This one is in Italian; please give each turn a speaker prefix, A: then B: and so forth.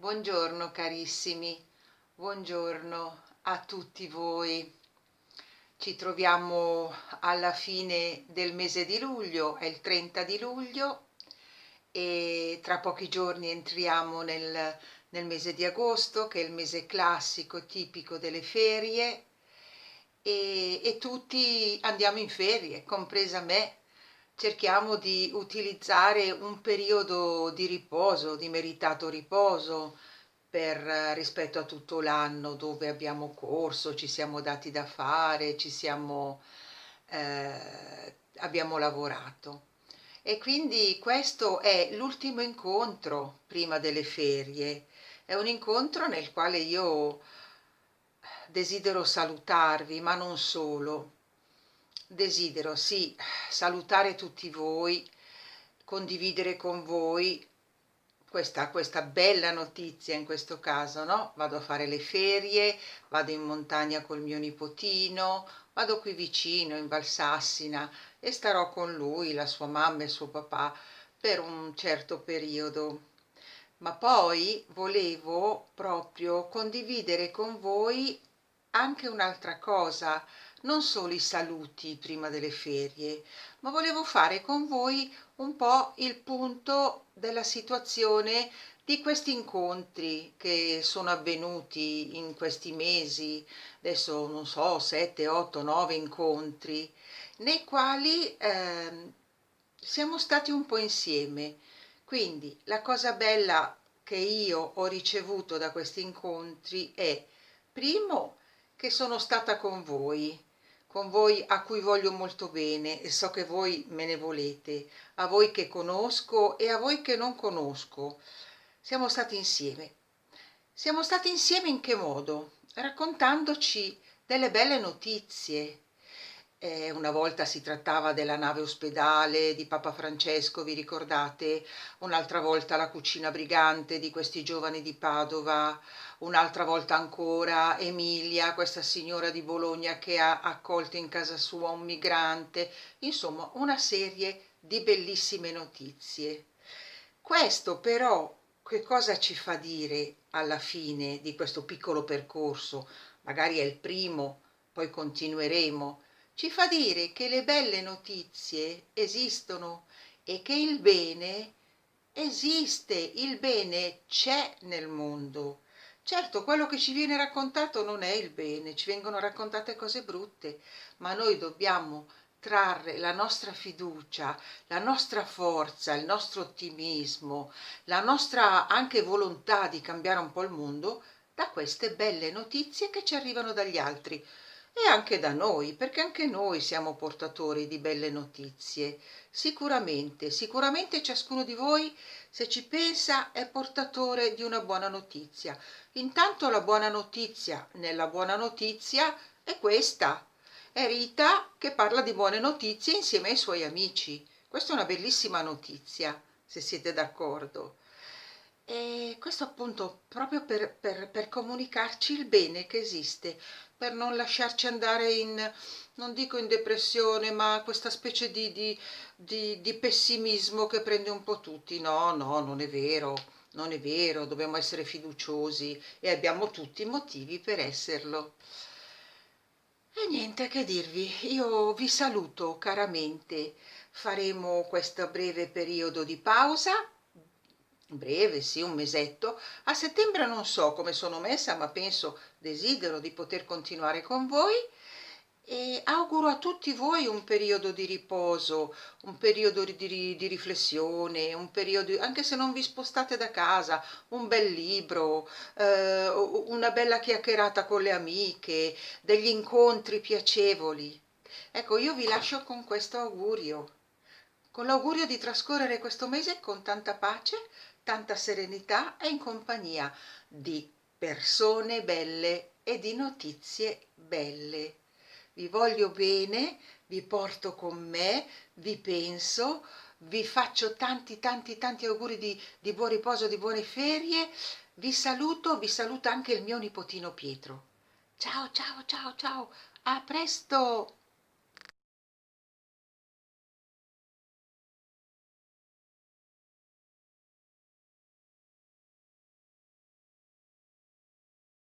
A: Buongiorno carissimi, buongiorno a tutti voi. Ci troviamo alla fine del mese di luglio, è il 30 di luglio e tra pochi giorni entriamo nel mese di agosto, che è il mese classico tipico delle ferie e tutti andiamo in ferie, compresa me. Cerchiamo di utilizzare un periodo di riposo, di meritato riposo, rispetto a tutto l'anno dove abbiamo corso, ci siamo dati da fare, abbiamo lavorato. E quindi questo è l'ultimo incontro prima delle ferie. È un incontro nel quale io desidero salutarvi, ma non solo. Desidero, sì, salutare tutti voi, condividere con voi questa bella notizia in questo caso, no? Vado a fare le ferie, vado in montagna col mio nipotino, vado qui vicino in Valsassina e starò con lui, la sua mamma e il suo papà per un certo periodo. Ma poi volevo proprio condividere con voi anche un'altra cosa, non solo i saluti prima delle ferie, ma volevo fare con voi un po' il punto della situazione di questi incontri che sono avvenuti in questi mesi, adesso non so, 7, 8, 9 incontri, nei quali siamo stati un po' insieme. Quindi la cosa bella che io ho ricevuto da questi incontri è, primo, che sono stata con voi a cui voglio molto bene e so che voi me ne volete, a voi che conosco e a voi che non conosco. Siamo stati insieme. Siamo stati insieme in che modo? Raccontandoci delle belle notizie. Una volta si trattava della nave ospedale di Papa Francesco, vi ricordate? Un'altra volta la cucina brigante di questi giovani di Padova, un'altra volta ancora Emilia, questa signora di Bologna che ha accolto in casa sua un migrante, insomma una serie di bellissime notizie. Questo però che cosa ci fa dire alla fine di questo piccolo percorso? Magari è il primo, poi continueremo. Ci fa dire che le belle notizie esistono e che il bene esiste, il bene c'è nel mondo. Certo, quello che ci viene raccontato non è il bene, ci vengono raccontate cose brutte, ma noi dobbiamo trarre la nostra fiducia, la nostra forza, il nostro ottimismo, la nostra anche volontà di cambiare un po' il mondo da queste belle notizie che ci arrivano dagli altri e anche da noi, perché anche noi siamo portatori di belle notizie. Sicuramente, sicuramente ciascuno di voi, se ci pensa, è portatore di una buona notizia. Intanto la buona notizia nella buona notizia è questa. È Rita che parla di buone notizie insieme ai suoi amici. Questa è una bellissima notizia, se siete d'accordo. E questo appunto proprio per comunicarci il bene che esiste, per non lasciarci andare in, non dico in depressione, ma questa specie di pessimismo che prende un po' tutti. No, no, non è vero, non è vero, dobbiamo essere fiduciosi e abbiamo tutti i motivi per esserlo. E niente che dirvi, io vi saluto caramente. Faremo questo breve periodo di pausa, breve, sì, un mesetto. A settembre non so come sono messa, ma desidero di poter continuare con voi e auguro a tutti voi un periodo di riposo, un periodo di riflessione, un periodo, anche se non vi spostate da casa, un bel libro, una bella chiacchierata con le amiche, degli incontri piacevoli. Ecco, io vi lascio con questo augurio, con l'augurio di trascorrere questo mese con tanta pace, tanta serenità e in compagnia di persone belle e di notizie belle. Vi voglio bene, vi porto con me, vi penso, vi faccio tanti tanti tanti auguri di buon riposo, di buone ferie. Vi saluta anche il mio nipotino Pietro. Ciao ciao ciao ciao, a presto!